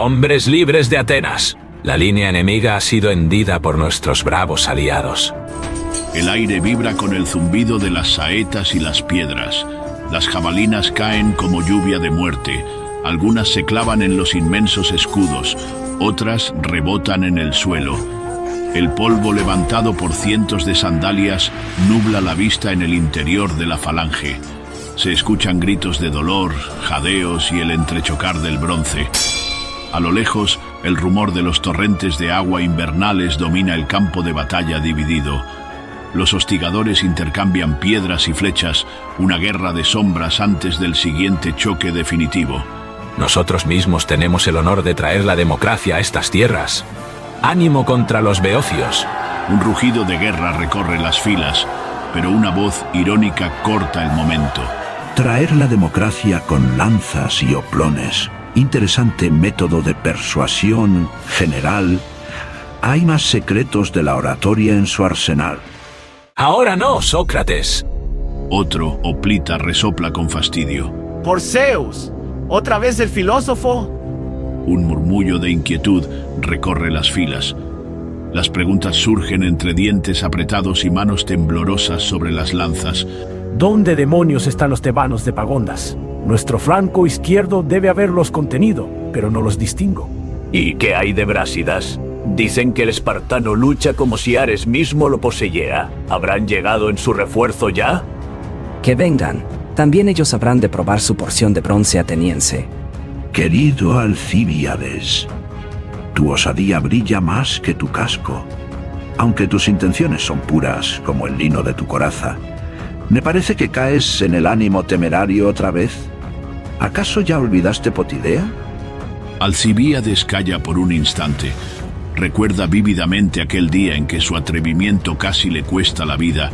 Hombres libres de Atenas. La línea enemiga ha sido hendida por nuestros bravos aliados. El aire vibra con el zumbido de las saetas y las piedras. Las jabalinas caen como lluvia de muerte. Algunas se clavan en los inmensos escudos, otras rebotan en el suelo. El polvo levantado por cientos de sandalias nubla la vista en el interior de la falange. Se escuchan gritos de dolor, jadeos y el entrechocar del bronce. A lo lejos, el rumor de los torrentes de agua invernales domina el campo de batalla dividido. Los hostigadores intercambian piedras y flechas, una guerra de sombras antes del siguiente choque definitivo. Nosotros mismos tenemos el honor de traer la democracia a estas tierras. ¡Ánimo contra los beocios! Un rugido de guerra recorre las filas, pero una voz irónica corta el momento. Traer la democracia con lanzas y oplones. Interesante método de persuasión, general. Hay más secretos de la oratoria en su arsenal. ¡Ahora no, Sócrates! Otro, hoplita, resopla con fastidio. ¡Por Zeus! ¿Otra vez el filósofo? Un murmullo de inquietud recorre las filas. Las preguntas surgen entre dientes apretados y manos temblorosas sobre las lanzas. ¿Dónde demonios están los tebanos de Pagondas? Nuestro flanco izquierdo debe haberlos contenido, pero no los distingo. ¿Y qué hay de Brásidas? Dicen que el espartano lucha como si Ares mismo lo poseyera. ¿Habrán llegado en su refuerzo ya? Que vengan. También ellos habrán de probar su porción de bronce ateniense. Querido Alcibíades, tu osadía brilla más que tu casco. Aunque tus intenciones son puras como el lino de tu coraza, me parece que caes en el ánimo temerario otra vez. ¿Acaso ya olvidaste Potidea? Alcibíades calla por un instante. Recuerda vívidamente aquel día en que su atrevimiento casi le cuesta la vida,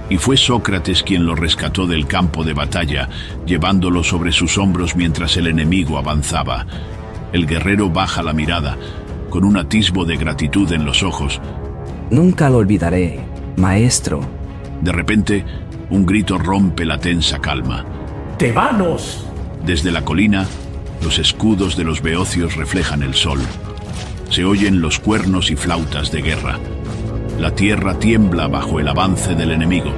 y fue Sócrates quien lo rescató del campo de batalla, llevándolo sobre sus hombros mientras el enemigo avanzaba. El guerrero baja la mirada, con un atisbo de gratitud en los ojos. Nunca lo olvidaré, maestro. De repente, un grito rompe la tensa calma. ¡Tebanos! Desde la colina, los escudos de los beocios reflejan el sol. Se oyen los cuernos y flautas de guerra. La tierra tiembla bajo el avance del enemigo.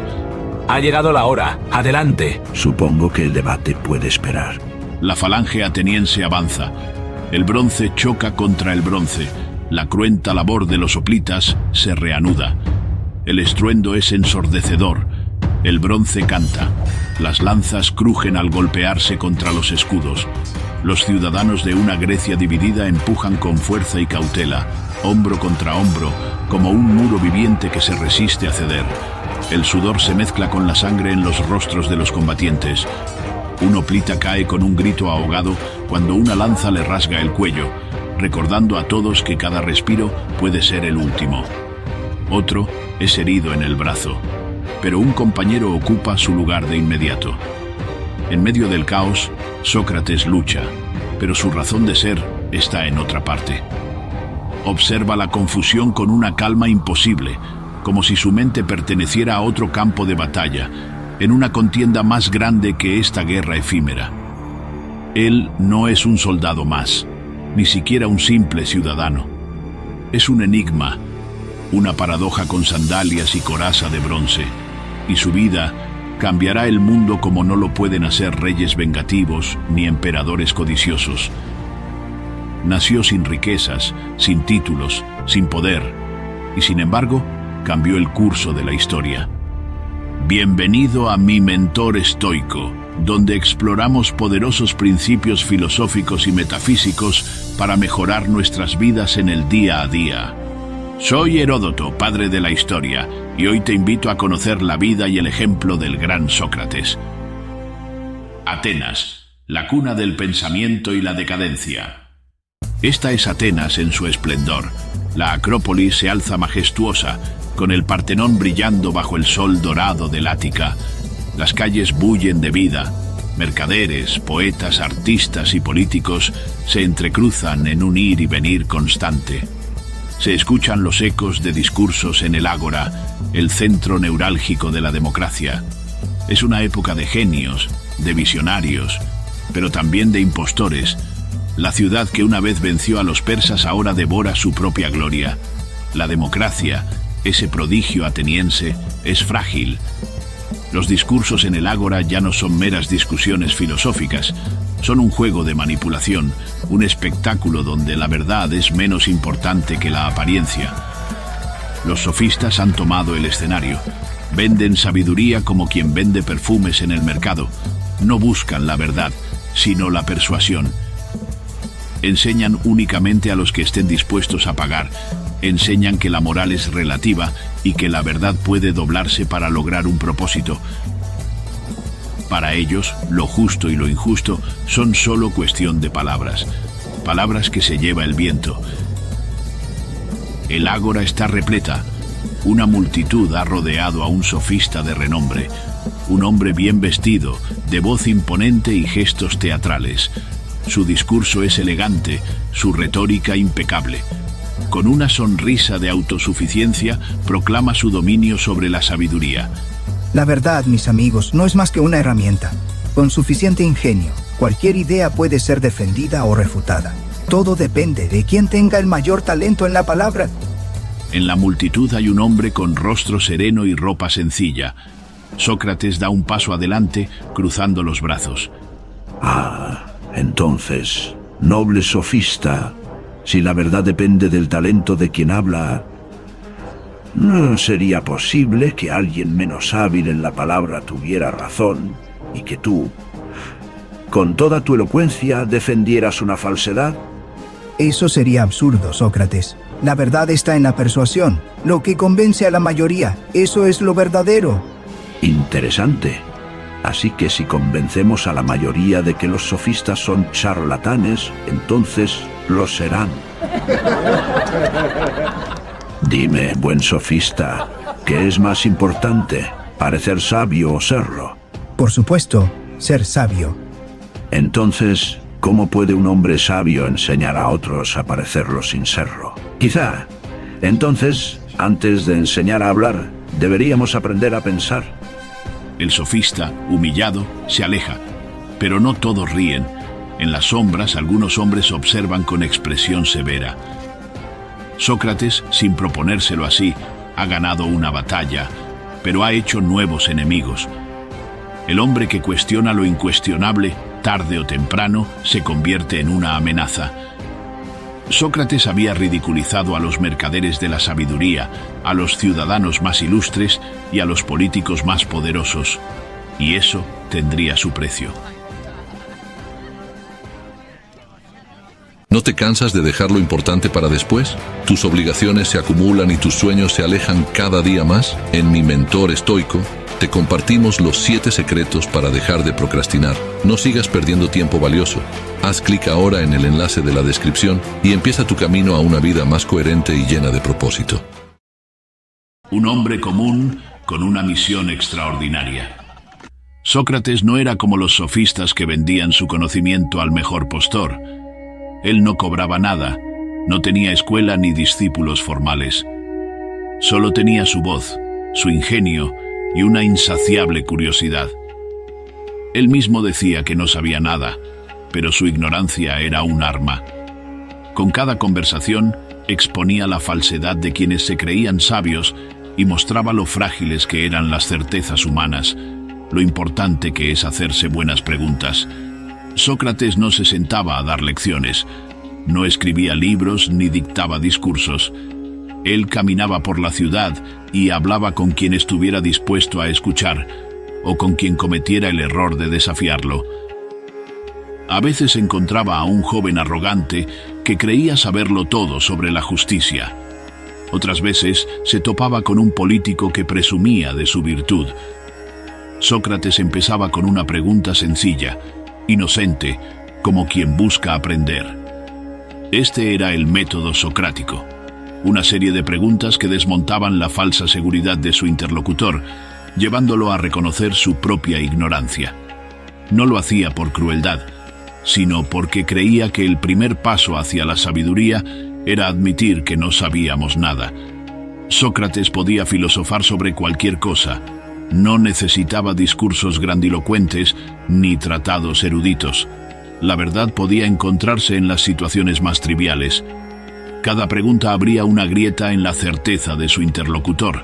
Ha llegado la hora. ¡Adelante! Supongo que el debate puede esperar. La falange ateniense avanza. El bronce choca contra el bronce. La cruenta labor de los hoplitas se reanuda. El estruendo es ensordecedor. El bronce canta. Las lanzas crujen al golpearse contra los escudos. Los ciudadanos de una Grecia dividida empujan con fuerza y cautela, hombro contra hombro, como un muro viviente que se resiste a ceder. El sudor se mezcla con la sangre en los rostros de los combatientes. Un hoplita cae con un grito ahogado cuando una lanza le rasga el cuello, recordando a todos que cada respiro puede ser el último. Otro es herido en el brazo, pero un compañero ocupa su lugar de inmediato. En medio del caos, Sócrates lucha, pero su razón de ser está en otra parte. Observa la confusión con una calma imposible, como si su mente perteneciera a otro campo de batalla, en una contienda más grande que esta guerra efímera. Él no es un soldado más, ni siquiera un simple ciudadano. Es un enigma, una paradoja con sandalias y coraza de bronce, y su vida cambiará el mundo como no lo pueden hacer reyes vengativos ni emperadores codiciosos. Nació sin riquezas, sin títulos, sin poder, y sin embargo, cambió el curso de la historia. Bienvenido a Mi Mentor Estoico, donde exploramos poderosos principios filosóficos y metafísicos para mejorar nuestras vidas en el día a día. Soy Heródoto, padre de la historia, y hoy te invito a conocer la vida y el ejemplo del gran Sócrates. Atenas, la cuna del pensamiento y la decadencia. Esta es Atenas en su esplendor. La Acrópolis se alza majestuosa, con el Partenón brillando bajo el sol dorado del Ática. Las calles bullen de vida. Mercaderes, poetas, artistas y políticos se entrecruzan en un ir y venir constante. Se escuchan los ecos de discursos en el Ágora, el centro neurálgico de la democracia. Es una época de genios, de visionarios, pero también de impostores, La ciudad que una vez venció a los persas ahora devora su propia gloria. La democracia, ese prodigio ateniense, es frágil. Los discursos en el ágora ya no son meras discusiones filosóficas, son un juego de manipulación, un espectáculo donde la verdad es menos importante que la apariencia. Los sofistas han tomado el escenario. Venden sabiduría como quien vende perfumes en el mercado. No buscan la verdad, sino la persuasión. Enseñan únicamente a los que estén dispuestos a pagar. Enseñan que la moral es relativa y que la verdad puede doblarse para lograr un propósito. Para ellos, lo justo y lo injusto son solo cuestión de palabras. Palabras que se lleva el viento. El ágora está repleta. Una multitud ha rodeado a un sofista de renombre. Un hombre bien vestido, de voz imponente y gestos teatrales. Su discurso es elegante, su retórica impecable. Con una sonrisa de autosuficiencia, proclama su dominio sobre la sabiduría. La verdad, mis amigos, no es más que una herramienta. Con suficiente ingenio, cualquier idea puede ser defendida o refutada. Todo depende de quién tenga el mayor talento en la palabra. En la multitud hay un hombre con rostro sereno y ropa sencilla. Sócrates da un paso adelante, cruzando los brazos. Entonces, noble sofista, si la verdad depende del talento de quien habla, ¿no sería posible que alguien menos hábil en la palabra tuviera razón y que tú, con toda tu elocuencia, defendieras una falsedad? Eso sería absurdo, Sócrates. La verdad está en la persuasión. Lo que convence a la mayoría, eso es lo verdadero. Interesante. Así que si convencemos a la mayoría de que los sofistas son charlatanes, entonces lo serán. Dime, buen sofista, ¿qué es más importante? ¿Parecer sabio o serlo? Por supuesto, ser sabio. Entonces, ¿cómo puede un hombre sabio enseñar a otros a parecerlo sin serlo? Quizá, entonces, antes de enseñar a hablar, deberíamos aprender a pensar. El sofista, humillado, se aleja, pero no todos ríen. En las sombras, algunos hombres observan con expresión severa. Sócrates, sin proponérselo así, ha ganado una batalla, pero ha hecho nuevos enemigos. El hombre que cuestiona lo incuestionable, tarde o temprano, se convierte en una amenaza. Sócrates había ridiculizado a los mercaderes de la sabiduría, a los ciudadanos más ilustres y a los políticos más poderosos, y eso tendría su precio. ¿No te cansas de dejar lo importante para después? ¿Tus obligaciones se acumulan y tus sueños se alejan cada día más? En Mi Mentor Estoico, te compartimos los 7 secretos para dejar de procrastinar. No sigas perdiendo tiempo valioso. Haz clic ahora en el enlace de la descripción y empieza tu camino a una vida más coherente y llena de propósito. Un hombre común con una misión extraordinaria. Sócrates no era como los sofistas que vendían su conocimiento al mejor postor. Él no cobraba nada, no tenía escuela ni discípulos formales. Solo tenía su voz, su ingenio y una insaciable curiosidad. Él mismo decía que no sabía nada, pero su ignorancia era un arma. Con cada conversación exponía la falsedad de quienes se creían sabios y mostraba lo frágiles que eran las certezas humanas, lo importante que es hacerse buenas preguntas. Sócrates no se sentaba a dar lecciones, no escribía libros ni dictaba discursos. Él caminaba por la ciudad y hablaba con quien estuviera dispuesto a escuchar o con quien cometiera el error de desafiarlo. A veces encontraba a un joven arrogante que creía saberlo todo sobre la justicia. Otras veces se topaba con un político que presumía de su virtud. Sócrates empezaba con una pregunta sencilla, inocente, como quien busca aprender. Este era el método socrático. Una serie de preguntas que desmontaban la falsa seguridad de su interlocutor, llevándolo a reconocer su propia ignorancia. No lo hacía por crueldad, sino porque creía que el primer paso hacia la sabiduría era admitir que no sabíamos nada. Sócrates podía filosofar sobre cualquier cosa. No necesitaba discursos grandilocuentes ni tratados eruditos. La verdad podía encontrarse en las situaciones más triviales. Cada pregunta abría una grieta en la certeza de su interlocutor,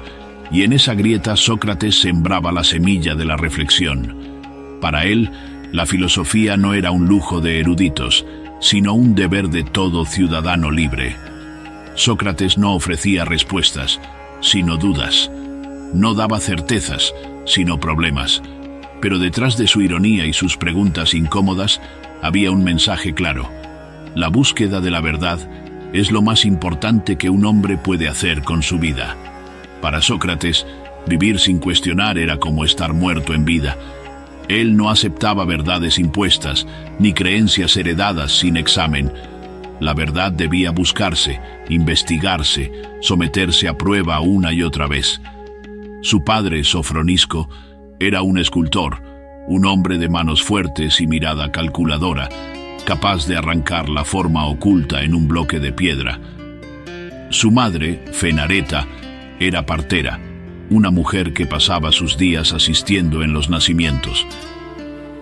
y en esa grieta Sócrates sembraba la semilla de la reflexión. Para él, la filosofía no era un lujo de eruditos, sino un deber de todo ciudadano libre. Sócrates no ofrecía respuestas, sino dudas. No daba certezas, sino problemas. Pero detrás de su ironía y sus preguntas incómodas había un mensaje claro. La búsqueda de la verdad es lo más importante que un hombre puede hacer con su vida. Para Sócrates, vivir sin cuestionar era como estar muerto en vida. Él no aceptaba verdades impuestas, ni creencias heredadas sin examen. La verdad debía buscarse, investigarse, someterse a prueba una y otra vez. Su padre, Sofronisco, era un escultor, un hombre de manos fuertes y mirada calculadora, capaz de arrancar la forma oculta en un bloque de piedra. Su madre, Fenareta, era partera, una mujer que pasaba sus días asistiendo en los nacimientos.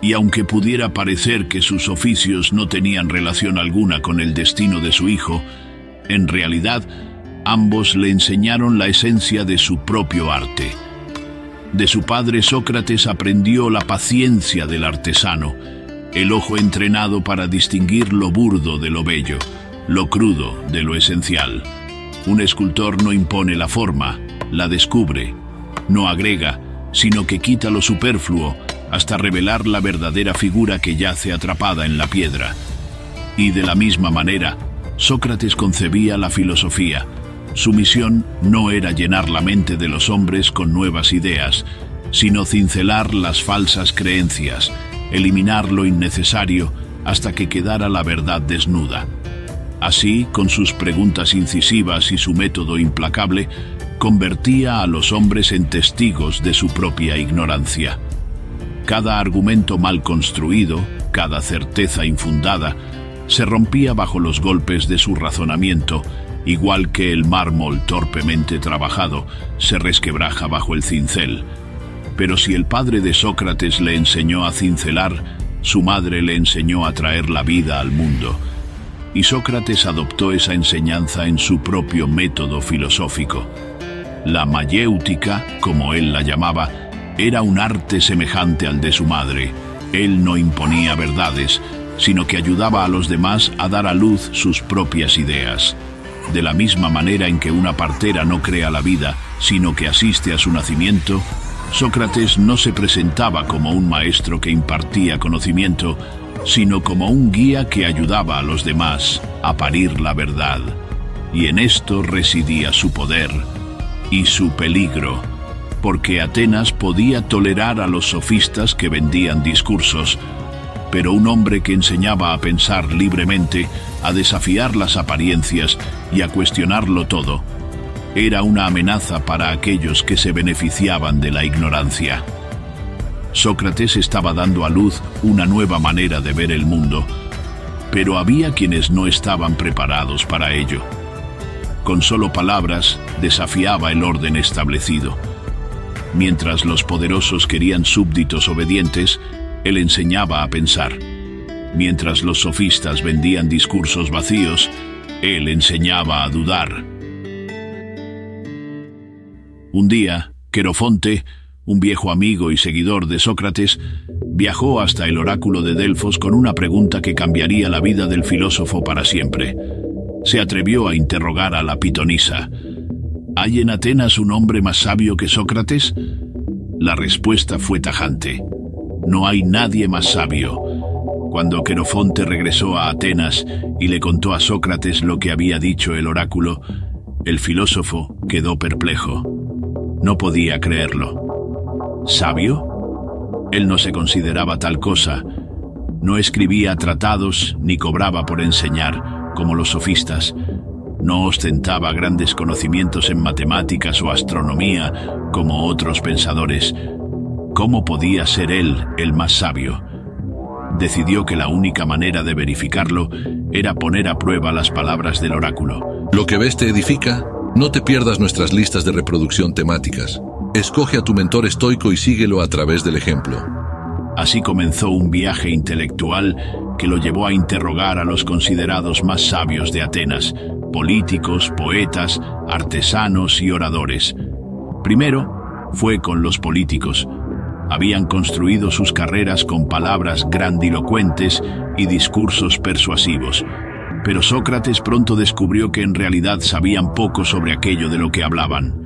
Y aunque pudiera parecer que sus oficios no tenían relación alguna con el destino de su hijo, en realidad, ambos le enseñaron la esencia de su propio arte. De su padre Sócrates aprendió la paciencia del artesano, el ojo entrenado para distinguir lo burdo de lo bello, lo crudo de lo esencial. Un escultor no impone la forma, la descubre, no agrega, sino que quita lo superfluo hasta revelar la verdadera figura que yace atrapada en la piedra. Y de la misma manera, Sócrates concebía la filosofía. Su misión no era llenar la mente de los hombres con nuevas ideas, sino cincelar las falsas creencias, eliminar lo innecesario hasta que quedara la verdad desnuda. Así, con sus preguntas incisivas y su método implacable, convertía a los hombres en testigos de su propia ignorancia. Cada argumento mal construido, cada certeza infundada, se rompía bajo los golpes de su razonamiento, igual que el mármol torpemente trabajado se resquebraja bajo el cincel. Pero si el padre de Sócrates le enseñó a cincelar, su madre le enseñó a traer la vida al mundo. Y Sócrates adoptó esa enseñanza en su propio método filosófico. La mayéutica, como él la llamaba, era un arte semejante al de su madre. Él no imponía verdades, sino que ayudaba a los demás a dar a luz sus propias ideas. De la misma manera en que una partera no crea la vida, sino que asiste a su nacimiento, Sócrates no se presentaba como un maestro que impartía conocimiento, sino como un guía que ayudaba a los demás a parir la verdad. Y en esto residía su poder y su peligro, porque Atenas podía tolerar a los sofistas que vendían discursos, pero un hombre que enseñaba a pensar libremente, a desafiar las apariencias y a cuestionarlo todo, era una amenaza para aquellos que se beneficiaban de la ignorancia. Sócrates estaba dando a luz una nueva manera de ver el mundo, pero había quienes no estaban preparados para ello. Con solo palabras desafiaba el orden establecido. Mientras los poderosos querían súbditos obedientes, él enseñaba a pensar. Mientras los sofistas vendían discursos vacíos, él enseñaba a dudar. Un día, Querofonte, un viejo amigo y seguidor de Sócrates, viajó hasta el oráculo de Delfos con una pregunta que cambiaría la vida del filósofo para siempre. Se atrevió a interrogar a la pitonisa: ¿hay en Atenas un hombre más sabio que Sócrates? La respuesta fue tajante: no hay nadie más sabio. Cuando Querofonte regresó a Atenas y le contó a Sócrates lo que había dicho el oráculo, el filósofo quedó perplejo. No podía creerlo. ¿Sabio? Él no se consideraba tal cosa. No escribía tratados ni cobraba por enseñar, como los sofistas. No ostentaba grandes conocimientos en matemáticas o astronomía, como otros pensadores. ¿Cómo podía ser él el más sabio? Decidió que la única manera de verificarlo era poner a prueba las palabras del oráculo. Lo que ves te edifica. No te pierdas nuestras listas de reproducción temáticas. Escoge a tu mentor estoico y síguelo a través del ejemplo. Así comenzó un viaje intelectual que lo llevó a interrogar a los considerados más sabios de Atenas, políticos, poetas, artesanos y oradores. Primero fue con los políticos. Habían construido sus carreras con palabras grandilocuentes y discursos persuasivos. Pero Sócrates pronto descubrió que en realidad sabían poco sobre aquello de lo que hablaban.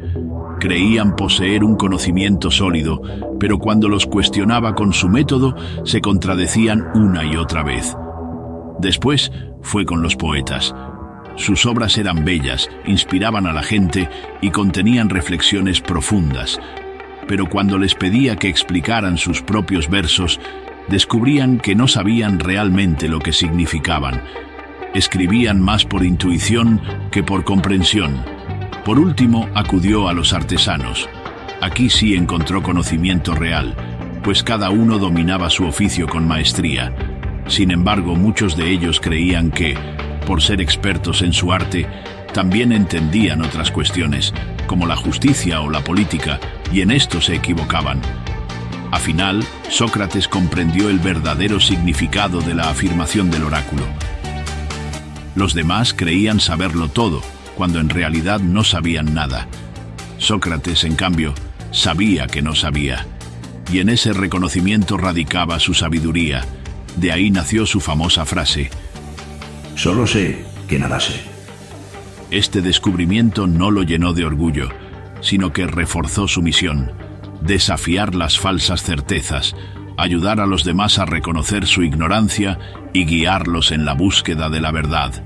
Creían poseer un conocimiento sólido, pero cuando los cuestionaba con su método, se contradecían una y otra vez. Después fue con los poetas. Sus obras eran bellas, inspiraban a la gente y contenían reflexiones profundas. Pero cuando les pedía que explicaran sus propios versos, descubrían que no sabían realmente lo que significaban. Escribían más por intuición que por comprensión. Por último, acudió a los artesanos. Aquí sí encontró conocimiento real, pues cada uno dominaba su oficio con maestría. Sin embargo, muchos de ellos creían que, por ser expertos en su arte, también entendían otras cuestiones, como la justicia o la política, y en esto se equivocaban. Al final, Sócrates comprendió el verdadero significado de la afirmación del oráculo. Los demás creían saberlo todo, cuando en realidad no sabían nada. Sócrates, en cambio, sabía que no sabía, y en ese reconocimiento radicaba su sabiduría. De ahí nació su famosa frase: Solo sé que nada sé. Este descubrimiento no lo llenó de orgullo, sino que reforzó su misión: desafiar las falsas certezas, ayudar a los demás a reconocer su ignorancia y guiarlos en la búsqueda de la verdad.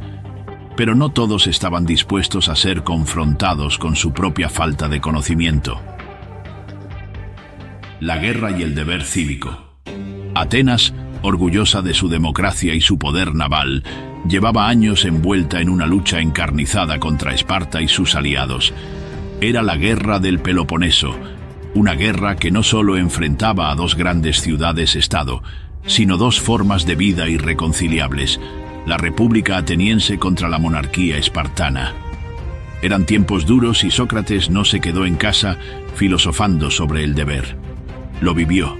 Pero no todos estaban dispuestos a ser confrontados con su propia falta de conocimiento. La guerra y el deber cívico. Atenas, orgullosa de su democracia y su poder naval, llevaba años envuelta en una lucha encarnizada contra Esparta y sus aliados. Era la guerra del Peloponeso, una guerra que no solo enfrentaba a dos grandes ciudades-estado, sino dos formas de vida irreconciliables: la República ateniense contra la monarquía espartana. Eran tiempos duros y Sócrates no se quedó en casa filosofando sobre el deber. Lo vivió.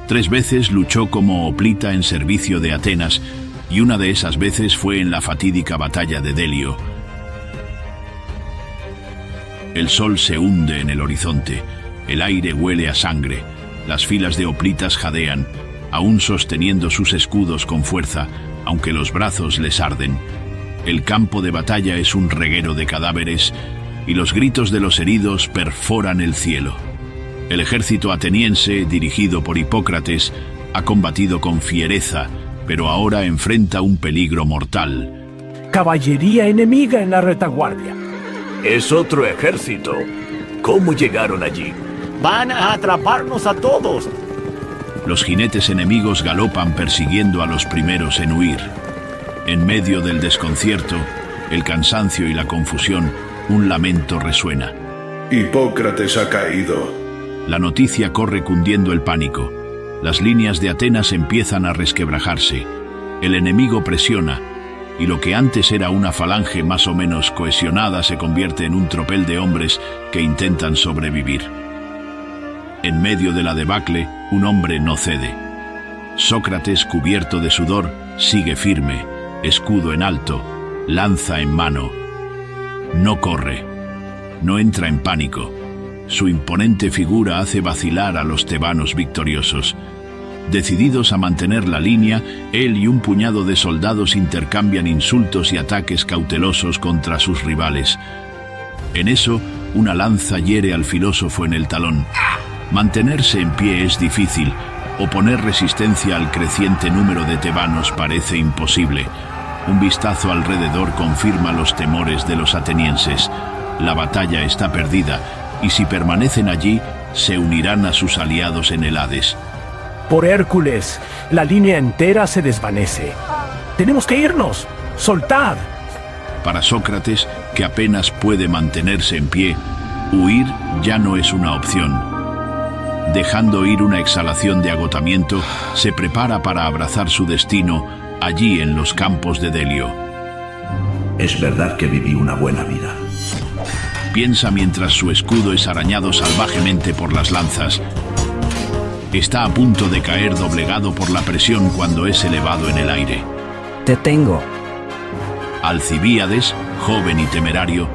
3 veces luchó como hoplita en servicio de Atenas, y una de esas veces fue en la fatídica batalla de Delio. El sol se hunde en el horizonte, el aire huele a sangre, las filas de hoplitas jadean, aún sosteniendo sus escudos con fuerza, aunque los brazos les arden. El campo de batalla es un reguero de cadáveres, y los gritos de los heridos perforan el cielo. El ejército ateniense, dirigido por Hipócrates, ha combatido con fiereza, pero ahora enfrenta un peligro mortal. Caballería enemiga en la retaguardia. Es otro ejército. ¿Cómo llegaron allí? Van a atraparnos a todos. Los jinetes enemigos galopan persiguiendo a los primeros en huir. En medio del desconcierto, el cansancio y la confusión, un lamento resuena. Hipócrates ha caído. La noticia corre cundiendo el pánico. Las líneas de Atenas empiezan a resquebrajarse. El enemigo presiona, y lo que antes era una falange más o menos cohesionada se convierte en un tropel de hombres que intentan sobrevivir. En medio de la debacle, un hombre no cede. Sócrates, cubierto de sudor, sigue firme, escudo en alto, lanza en mano. No corre, no entra en pánico. Su imponente figura hace vacilar a los tebanos victoriosos. Decididos a mantener la línea, él y un puñado de soldados intercambian insultos y ataques cautelosos contra sus rivales. En eso, una lanza hiere al filósofo en el talón. Mantenerse en pie es difícil. Oponer resistencia al creciente número de tebanos parece imposible. Un vistazo alrededor confirma los temores de los atenienses. La batalla está perdida, y si permanecen allí, se unirán a sus aliados en el Hades. Por Hércules, la línea entera se desvanece. ¡Tenemos que irnos! ¡Soltad! Para Sócrates, que apenas puede mantenerse en pie, huir ya no es una opción. Dejando ir una exhalación de agotamiento, se prepara para abrazar su destino allí en los campos de Delio. Es verdad que viví una buena vida. Piensa mientras su escudo es arañado salvajemente por las lanzas. Está a punto de caer doblegado por la presión cuando es elevado en el aire. Te tengo. Alcibíades, joven y temerario,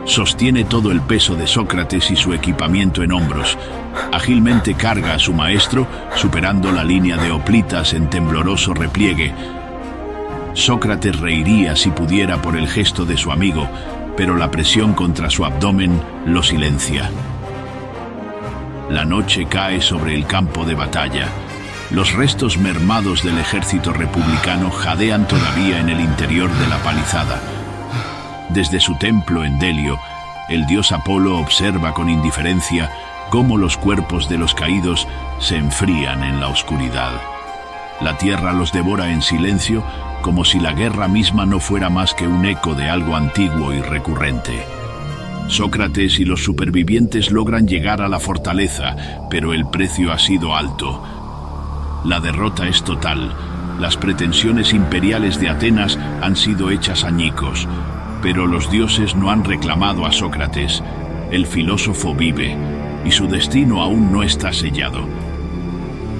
sostiene todo el peso de Sócrates y su equipamiento en hombros. Ágilmente carga a su maestro, superando la línea de hoplitas en tembloroso repliegue. Sócrates reiría si pudiera por el gesto de su amigo, pero la presión contra su abdomen lo silencia. La noche cae sobre el campo de batalla. Los restos mermados del ejército republicano jadean todavía en el interior de la palizada. Desde su templo en Delio, el dios Apolo observa con indiferencia cómo los cuerpos de los caídos se enfrían en la oscuridad. La tierra los devora en silencio, como si la guerra misma no fuera más que un eco de algo antiguo y recurrente. Sócrates y los supervivientes logran llegar a la fortaleza, pero el precio ha sido alto. La derrota es total. Las pretensiones imperiales de Atenas han sido hechas añicos, pero los dioses no han reclamado a Sócrates. El filósofo vive, y su destino aún no está sellado.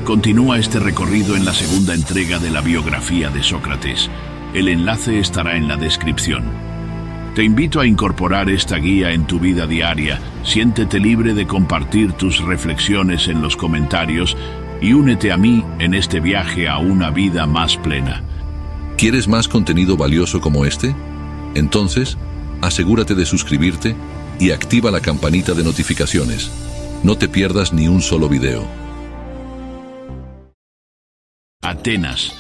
Continúa este recorrido en la segunda entrega de la biografía de Sócrates. El enlace estará en la descripción. Te invito a incorporar esta guía en tu vida diaria. Siéntete libre de compartir tus reflexiones en los comentarios y únete a mí en este viaje a una vida más plena. ¿Quieres más contenido valioso como este? Entonces, asegúrate de suscribirte y activa la campanita de notificaciones. No te pierdas ni un solo video. Atenas.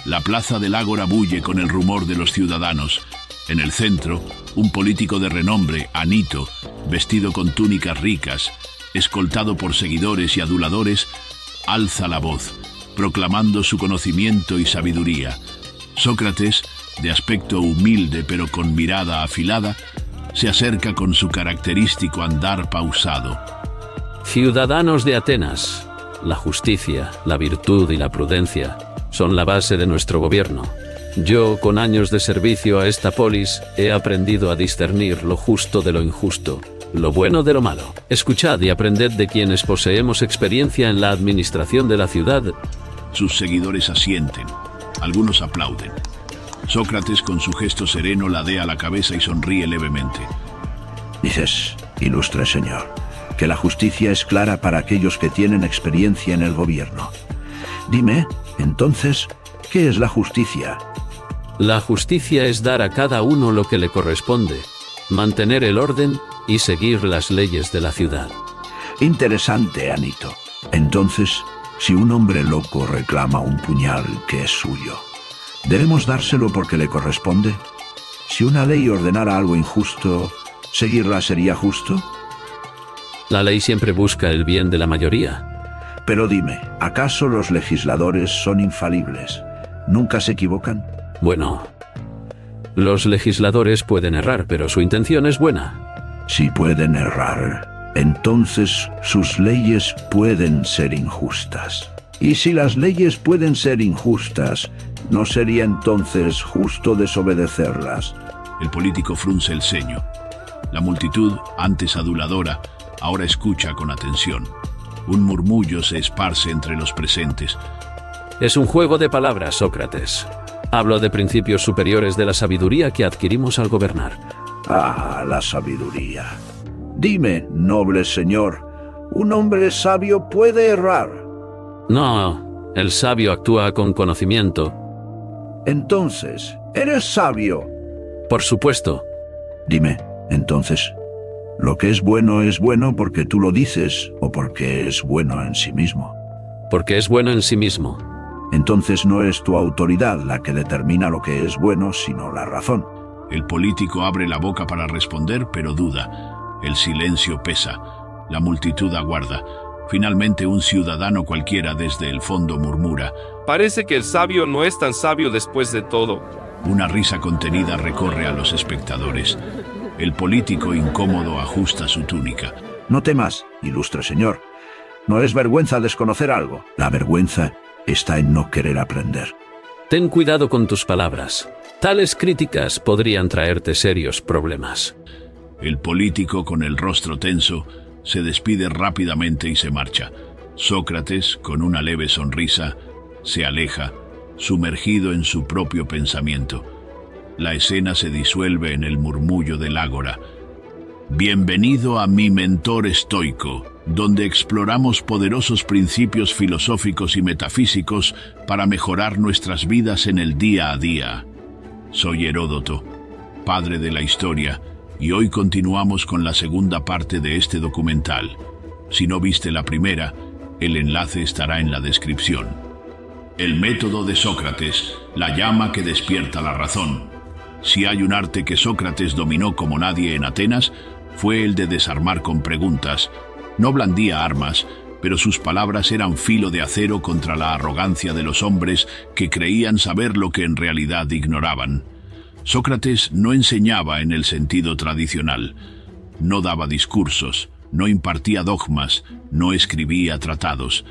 La plaza del Ágora bulle con el rumor de los ciudadanos. En el centro, un político de renombre, Anito, vestido con túnicas ricas, escoltado por seguidores y aduladores, alza la voz, proclamando su conocimiento y sabiduría. Sócrates, de aspecto humilde pero con mirada afilada, se acerca con su característico andar pausado. Ciudadanos de Atenas, la justicia, la virtud y la prudencia son la base de nuestro gobierno. Yo, con años de servicio a esta polis, he aprendido a discernir lo justo de lo injusto, lo bueno de lo malo. Escuchad y aprended de quienes poseemos experiencia en la administración de la ciudad. Sus seguidores asienten, algunos aplauden. Sócrates, con su gesto sereno, ladea la cabeza y sonríe levemente. Dices, ilustre señor, que la justicia es clara para aquellos que tienen experiencia en el gobierno. Dime, entonces, ¿qué es la justicia? La justicia es dar a cada uno lo que le corresponde, mantener el orden y seguir las leyes de la ciudad. Interesante, Anito. Entonces, si un hombre loco reclama un puñal que es suyo, ¿debemos dárselo porque le corresponde? Si una ley ordenara algo injusto, ¿seguirla sería justo? La ley siempre busca el bien de la mayoría. Pero dime, ¿acaso los legisladores son infalibles? ¿Nunca se equivocan? Bueno, los legisladores pueden errar, pero su intención es buena. Si pueden errar, entonces sus leyes pueden ser injustas. Y si las leyes pueden ser injustas, ¿no sería entonces justo desobedecerlas? El político frunce el ceño. La multitud, antes aduladora, ahora escucha con atención. Un murmullo se esparce entre los presentes. Es un juego de palabras, Sócrates. Hablo de principios superiores de la sabiduría que adquirimos al gobernar. Ah, la sabiduría. Dime, noble señor, ¿un hombre sabio puede errar? No, el sabio actúa con conocimiento. Entonces, ¿eres sabio? Por supuesto. Dime, entonces, ¿lo que es bueno porque tú lo dices o porque es bueno en sí mismo? Porque es bueno en sí mismo. Entonces no es tu autoridad la que determina lo que es bueno, sino la razón. El político abre la boca para responder, pero duda. El silencio pesa. La multitud aguarda. Finalmente, un ciudadano cualquiera desde el fondo murmura: parece que el sabio no es tan sabio después de todo. Una risa contenida recorre a los espectadores. El político incómodo ajusta su túnica. No temas, ilustre señor. No es vergüenza desconocer algo. La vergüenza está en no querer aprender. Ten cuidado con tus palabras. Tales críticas podrían traerte serios problemas. El político, con el rostro tenso, se despide rápidamente y se marcha. Sócrates, con una leve sonrisa, se aleja, sumergido en su propio pensamiento. La escena se disuelve en el murmullo del ágora. Bienvenido a Mi Mentor Estoico, donde exploramos poderosos principios filosóficos y metafísicos para mejorar nuestras vidas en el día a día. Soy Heródoto, padre de la historia, y hoy continuamos con la segunda parte de este documental. Si no viste la primera, el enlace estará en la descripción. El método de Sócrates, la llama que despierta la razón. Si hay un arte que Sócrates dominó como nadie en Atenas, fue el de desarmar con preguntas. No blandía armas, pero sus palabras eran filo de acero contra la arrogancia de los hombres que creían saber lo que en realidad ignoraban. Sócrates no enseñaba en el sentido tradicional. No daba discursos, no impartía dogmas, no escribía tratados.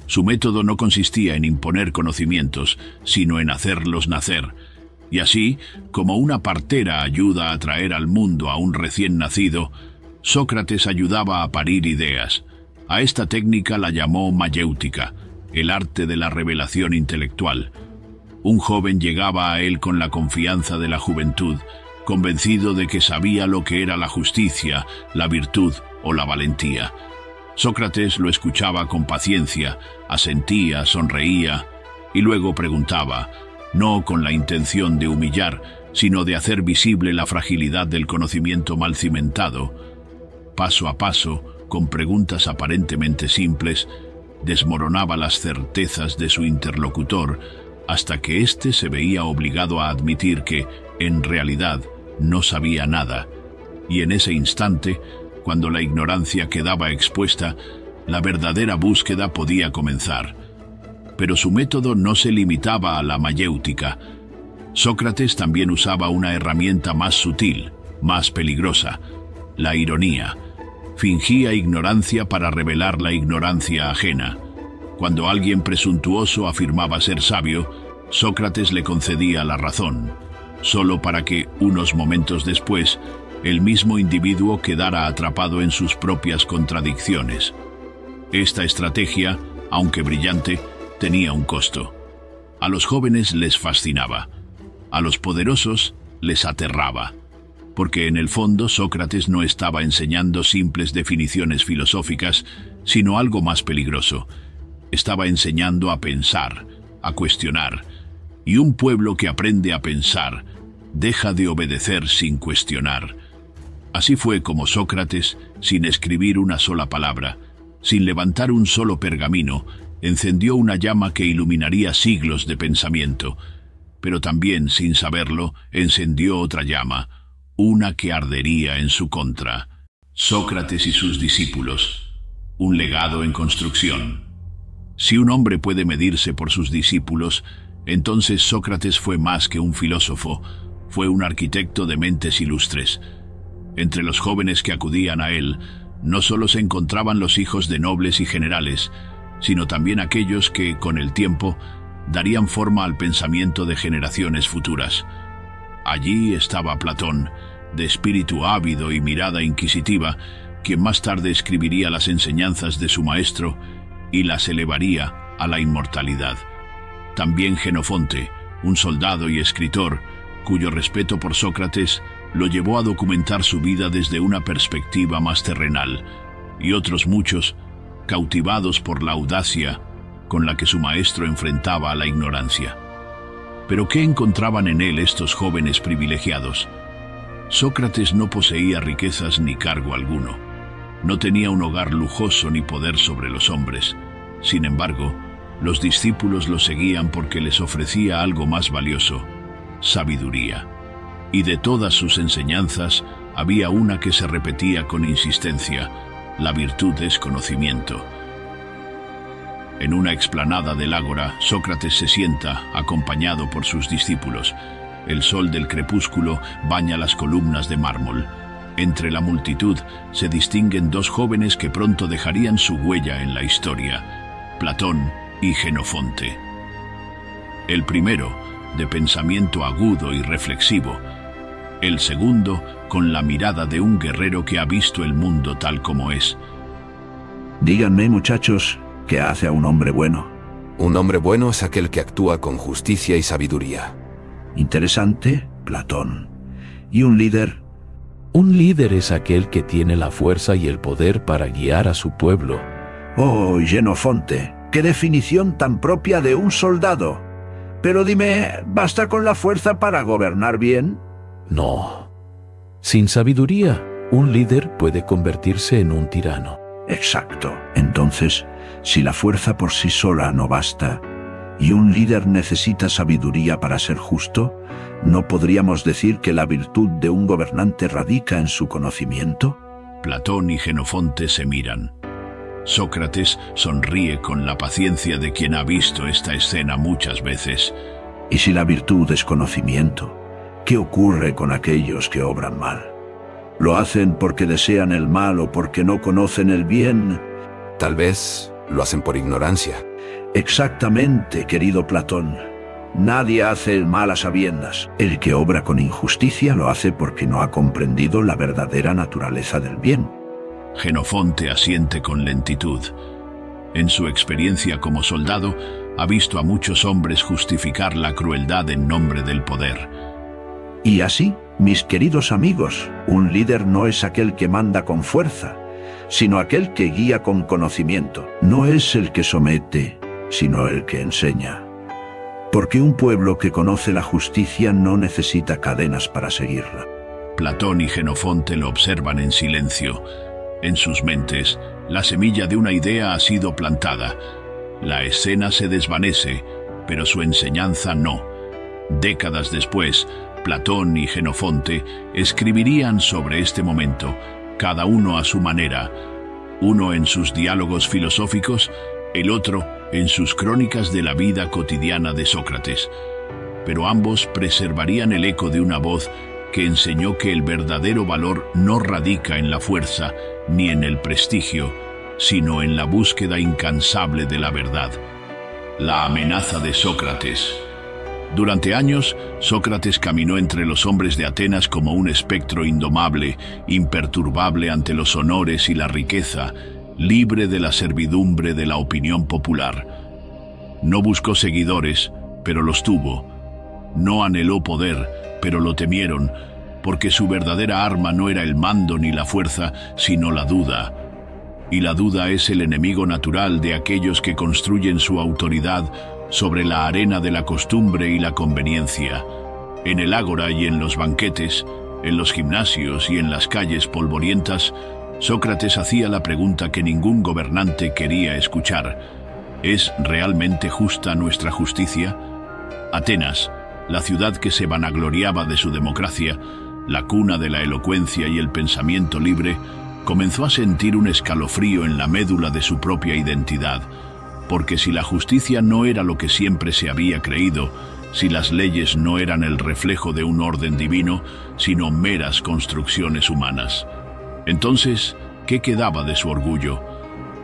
Su método no consistía en imponer conocimientos, sino en hacerlos nacer. Y así, como una partera ayuda a traer al mundo a un recién nacido, Sócrates ayudaba a parir ideas. A esta técnica la llamó mayéutica, el arte de la revelación intelectual. Un joven llegaba a él con la confianza de la juventud, convencido de que sabía lo que era la justicia, la virtud o la valentía. Sócrates lo escuchaba con paciencia, asentía, sonreía y luego preguntaba, no con la intención de humillar, sino de hacer visible la fragilidad del conocimiento mal cimentado. Paso a paso, con preguntas aparentemente simples, desmoronaba las certezas de su interlocutor, hasta que éste se veía obligado a admitir que, en realidad, no sabía nada. Y en ese instante, cuando la ignorancia quedaba expuesta, la verdadera búsqueda podía comenzar. Pero su método no se limitaba a la mayéutica. Sócrates también usaba una herramienta más sutil, más peligrosa, la ironía. Fingía ignorancia para revelar la ignorancia ajena. Cuando alguien presuntuoso afirmaba ser sabio, Sócrates le concedía la razón, solo para que, unos momentos después, el mismo individuo quedara atrapado en sus propias contradicciones. Esta estrategia, aunque brillante, tenía un costo. A los jóvenes les fascinaba, a los poderosos les aterraba, porque en el fondo Sócrates no estaba enseñando simples definiciones filosóficas, sino algo más peligroso. Estaba enseñando a pensar, a cuestionar, y un pueblo que aprende a pensar deja de obedecer sin cuestionar. Así fue como Sócrates, sin escribir una sola palabra, sin levantar un solo pergamino, encendió una llama que iluminaría siglos de pensamiento, pero también, sin saberlo, encendió otra llama, una que ardería en su contra. Sócrates y sus discípulos, un legado en construcción. Si un hombre puede medirse por sus discípulos, entonces Sócrates fue más que un filósofo, fue un arquitecto de mentes ilustres. Entre los jóvenes que acudían a él, no solo se encontraban los hijos de nobles y generales, sino también aquellos que, con el tiempo, darían forma al pensamiento de generaciones futuras. Allí estaba Platón, de espíritu ávido y mirada inquisitiva, quien más tarde escribiría las enseñanzas de su maestro y las elevaría a la inmortalidad. También Jenofonte, un soldado y escritor, cuyo respeto por Sócrates lo llevó a documentar su vida desde una perspectiva más terrenal, y otros muchos, cautivados por la audacia con la que su maestro enfrentaba a la ignorancia. Pero ¿qué encontraban en él estos jóvenes privilegiados? Sócrates no poseía riquezas ni cargo alguno. No tenía un hogar lujoso ni poder sobre los hombres. Sin embargo, los discípulos lo seguían porque les ofrecía algo más valioso: sabiduría. Y de todas sus enseñanzas, había una que se repetía con insistencia: la virtud es conocimiento. En una explanada del ágora, Sócrates se sienta, acompañado por sus discípulos. El sol del crepúsculo baña las columnas de mármol. Entre la multitud se distinguen dos jóvenes que pronto dejarían su huella en la historia: Platón y Jenofonte. El primero, de pensamiento agudo y reflexivo. El segundo, con la mirada de un guerrero que ha visto el mundo tal como es. Díganme, muchachos, ¿Qué hace a un hombre bueno? Un hombre bueno es aquel que actúa con justicia y sabiduría. Interesante, Platón. ¿Y un líder? Un líder es aquel que tiene la fuerza y el poder para guiar a su pueblo. Oh, Xenofonte, qué definición tan propia de un soldado. Pero dime, ¿basta con la fuerza para gobernar bien? No. Sin sabiduría, un líder puede convertirse en un tirano. Exacto. Entonces, si la fuerza por sí sola no basta, y un líder necesita sabiduría para ser justo, ¿no podríamos decir que la virtud de un gobernante radica en su conocimiento? Platón y Xenofonte se miran. Sócrates sonríe con la paciencia de quien ha visto esta escena muchas veces. ¿Y si la virtud es conocimiento? ¿Qué ocurre con aquellos que obran mal? ¿Lo hacen porque desean el mal o porque no conocen el bien? Tal vez lo hacen por ignorancia. Exactamente, querido Platón. Nadie hace el mal a sabiendas. El que obra con injusticia lo hace porque no ha comprendido la verdadera naturaleza del bien. Xenofonte asiente con lentitud. En su experiencia como soldado, ha visto a muchos hombres justificar la crueldad en nombre del poder. Y así, mis queridos amigos, un líder no es aquel que manda con fuerza, sino aquel que guía con conocimiento. No es el que somete, sino el que enseña. Porque un pueblo que conoce la justicia no necesita cadenas para seguirla. Platón y Xenofonte lo observan en silencio. En sus mentes, la semilla de una idea ha sido plantada. La escena se desvanece, pero su enseñanza no. Décadas después, Platón y Xenofonte escribirían sobre este momento, cada uno a su manera, uno en sus diálogos filosóficos, el otro en sus crónicas de la vida cotidiana de Sócrates. Pero ambos preservarían el eco de una voz que enseñó que el verdadero valor no radica en la fuerza ni en el prestigio, sino en la búsqueda incansable de la verdad. La amenaza de Sócrates. Durante años, Sócrates caminó entre los hombres de Atenas como un espectro indomable, imperturbable ante los honores y la riqueza, libre de la servidumbre de la opinión popular. No buscó seguidores, pero los tuvo. No anheló poder, pero lo temieron, porque su verdadera arma no era el mando ni la fuerza, sino la duda. Y la duda es el enemigo natural de aquellos que construyen su autoridad sobre la arena de la costumbre y la conveniencia. En el ágora y en los banquetes, en los gimnasios y en las calles polvorientas, Sócrates hacía la pregunta que ningún gobernante quería escuchar. ¿Es realmente justa nuestra justicia? Atenas, la ciudad que se vanagloriaba de su democracia, la cuna de la elocuencia y el pensamiento libre, comenzó a sentir un escalofrío en la médula de su propia identidad, porque si la justicia no era lo que siempre se había creído, si las leyes no eran el reflejo de un orden divino, sino meras construcciones humanas, entonces, ¿qué quedaba de su orgullo?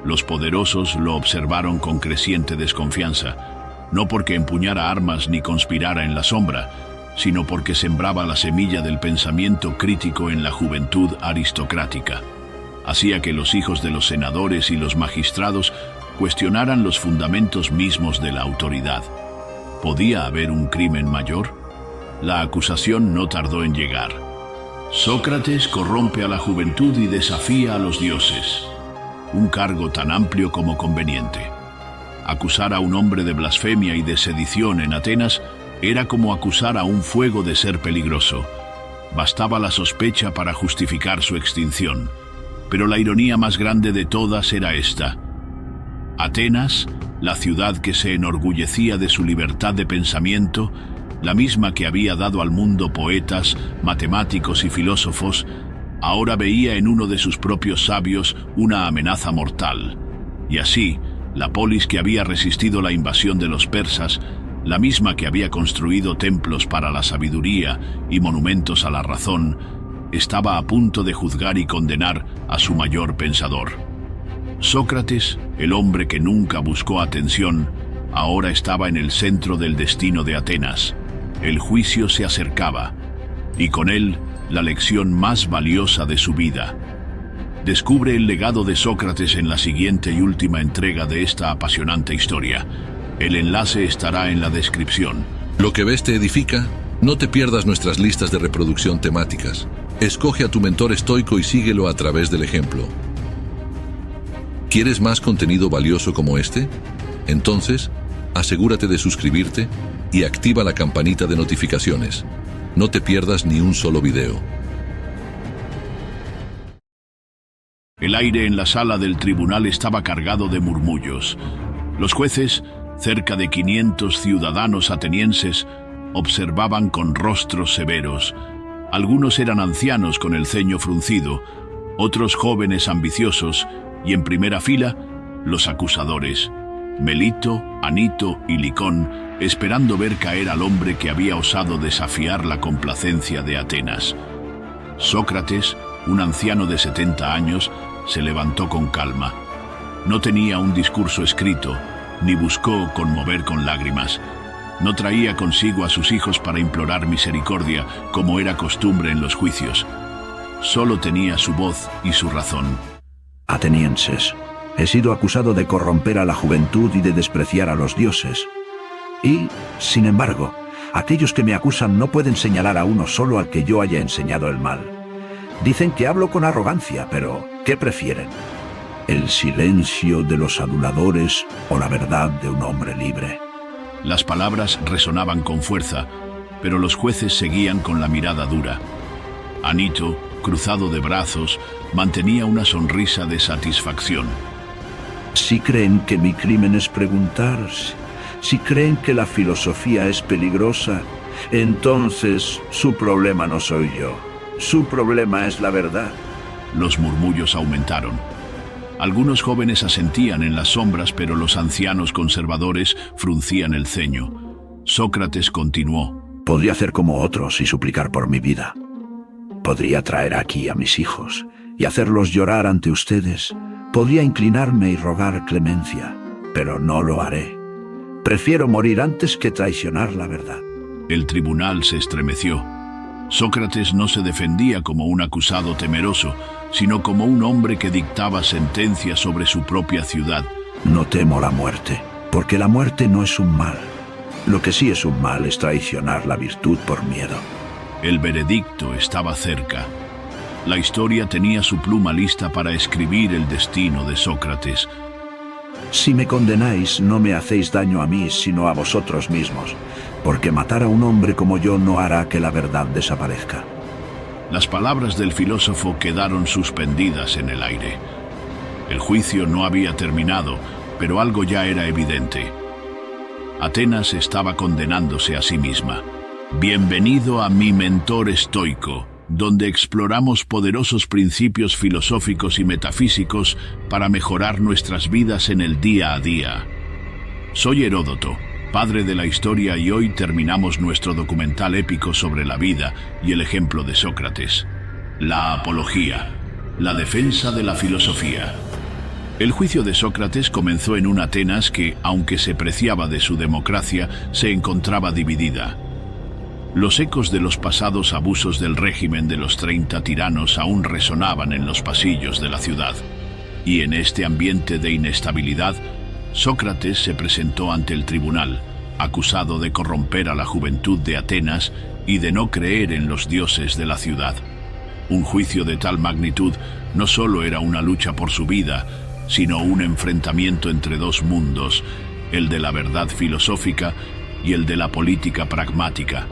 Los poderosos lo observaron con creciente desconfianza, no porque empuñara armas ni conspirara en la sombra, sino porque sembraba la semilla del pensamiento crítico en la juventud aristocrática. Hacía que los hijos de los senadores y los magistrados cuestionaran los fundamentos mismos de la autoridad. ¿Podía haber un crimen mayor? La acusación no tardó en llegar. Sócrates corrompe a la juventud y desafía a los dioses. Un cargo tan amplio como conveniente. Acusar a un hombre de blasfemia y de sedición en Atenas era como acusar a un fuego de ser peligroso. Bastaba la sospecha para justificar su extinción. Pero la ironía más grande de todas era esta. Atenas, la ciudad que se enorgullecía de su libertad de pensamiento, la misma que había dado al mundo poetas, matemáticos y filósofos, ahora veía en uno de sus propios sabios una amenaza mortal. Y así, la polis que había resistido la invasión de los persas, la misma que había construido templos para la sabiduría y monumentos a la razón, estaba a punto de juzgar y condenar a su mayor pensador. Sócrates, el hombre que nunca buscó atención, ahora estaba en el centro del destino de Atenas. El juicio se acercaba, y con él la lección más valiosa de su vida. Descubre el legado de Sócrates en la siguiente y última entrega de esta apasionante historia. El enlace estará en la descripción. ¿Lo que ves te edifica? No te pierdas nuestras listas de reproducción temáticas. Escoge a tu mentor estoico y síguelo a través del ejemplo. ¿Quieres más contenido valioso como este? Entonces, asegúrate de suscribirte y activa la campanita de notificaciones. No te pierdas ni un solo video. El aire en la sala del tribunal estaba cargado de murmullos. Los jueces, cerca de 500 ciudadanos atenienses, observaban con rostros severos. Algunos eran ancianos con el ceño fruncido, otros jóvenes ambiciosos, y en primera fila, los acusadores, Melito, Anito y Licón, esperando ver caer al hombre que había osado desafiar la complacencia de Atenas. Sócrates, un anciano de 70 años, se levantó con calma. No tenía un discurso escrito, ni buscó conmover con lágrimas. No traía consigo a sus hijos para implorar misericordia, como era costumbre en los juicios. Solo tenía su voz y su razón. Atenienses, he sido acusado de corromper a la juventud y de despreciar a los dioses. Y, sin embargo, aquellos que me acusan no pueden señalar a uno solo al que yo haya enseñado el mal. Dicen que hablo con arrogancia, pero ¿qué prefieren? ¿El silencio de los aduladores o la verdad de un hombre libre? Las palabras resonaban con fuerza, pero los jueces seguían con la mirada dura. Anito, cruzado de brazos, mantenía una sonrisa de satisfacción. Si creen que mi crimen es preguntar, si creen que la filosofía es peligrosa, entonces su problema no soy yo. Su problema es la verdad. Los murmullos aumentaron. Algunos jóvenes asentían en las sombras, pero los ancianos conservadores fruncían el ceño. Sócrates continuó. Podría hacer como otros y suplicar por mi vida. Podría traer aquí a mis hijos y hacerlos llorar ante ustedes. Podría inclinarme y rogar clemencia, pero no lo haré. Prefiero morir antes que traicionar la verdad. El tribunal se estremeció. Sócrates no se defendía como un acusado temeroso, sino como un hombre que dictaba sentencia sobre su propia ciudad. No temo la muerte, porque la muerte no es un mal. Lo que sí es un mal es traicionar la virtud por miedo. El veredicto estaba cerca. La historia tenía su pluma lista para escribir el destino de Sócrates. Si me condenáis, no me hacéis daño a mí, sino a vosotros mismos, porque matar a un hombre como yo no hará que la verdad desaparezca. Las palabras del filósofo quedaron suspendidas en el aire. El juicio no había terminado, pero algo ya era evidente. Atenas estaba condenándose a sí misma. Bienvenido a Mi Mentor Estoico, donde exploramos poderosos principios filosóficos y metafísicos para mejorar nuestras vidas en el día a día. Soy Heródoto, padre de la historia, y hoy terminamos nuestro documental épico sobre la vida y el ejemplo de Sócrates. La apología, la defensa de la filosofía. El juicio de Sócrates comenzó en una Atenas que, aunque se preciaba de su democracia, se encontraba dividida. Los ecos de los pasados abusos del régimen de los 30 tiranos aún resonaban en los pasillos de la ciudad. Y en este ambiente de inestabilidad, Sócrates se presentó ante el tribunal, acusado de corromper a la juventud de Atenas y de no creer en los dioses de la ciudad. Un juicio de tal magnitud no solo era una lucha por su vida, sino un enfrentamiento entre dos mundos, el de la verdad filosófica y el de la política pragmática.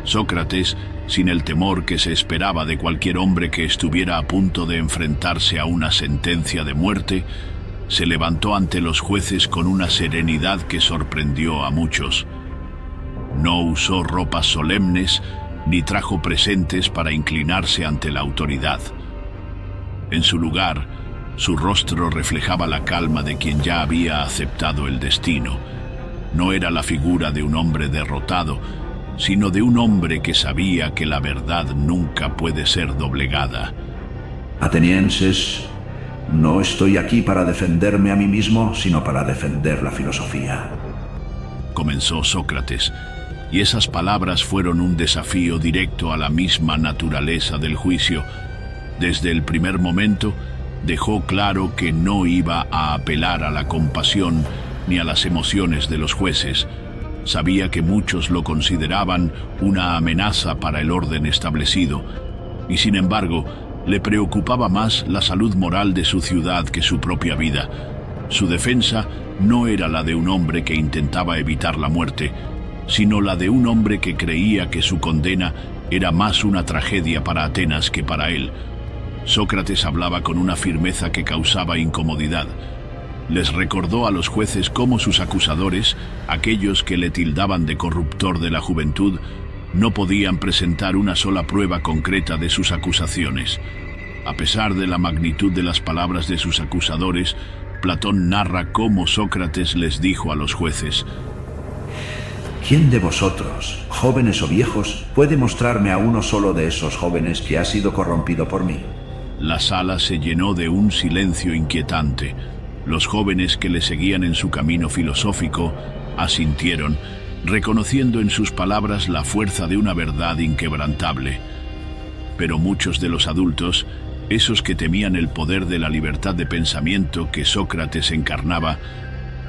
Sócrates, sin el temor que se esperaba de cualquier hombre que estuviera a punto de enfrentarse a una sentencia de muerte, se levantó ante los jueces con una serenidad que sorprendió a muchos. No usó ropas solemnes ni trajo presentes para inclinarse ante la autoridad. En su lugar, su rostro reflejaba la calma de quien ya había aceptado el destino. No era la figura de un hombre derrotado, sino de un hombre que sabía que la verdad nunca puede ser doblegada. Atenienses, no estoy aquí para defenderme a mí mismo, sino para defender la filosofía. Comenzó Sócrates, y esas palabras fueron un desafío directo a la misma naturaleza del juicio. Desde el primer momento, dejó claro que no iba a apelar a la compasión ni a las emociones de los jueces. Sabía que muchos lo consideraban una amenaza para el orden establecido, y sin embargo, le preocupaba más la salud moral de su ciudad que su propia vida. Su defensa no era la de un hombre que intentaba evitar la muerte, sino la de un hombre que creía que su condena era más una tragedia para Atenas que para él. Sócrates hablaba con una firmeza que causaba incomodidad. Les recordó a los jueces cómo sus acusadores, aquellos que le tildaban de corruptor de la juventud, no podían presentar una sola prueba concreta de sus acusaciones. A pesar de la magnitud de las palabras de sus acusadores, Platón narra cómo Sócrates les dijo a los jueces: ¿Quién de vosotros, jóvenes o viejos, puede mostrarme a uno solo de esos jóvenes que ha sido corrompido por mí? La sala se llenó de un silencio inquietante. Los jóvenes que le seguían en su camino filosófico asintieron, reconociendo en sus palabras la fuerza de una verdad inquebrantable. Pero muchos de los adultos, esos que temían el poder de la libertad de pensamiento que Sócrates encarnaba,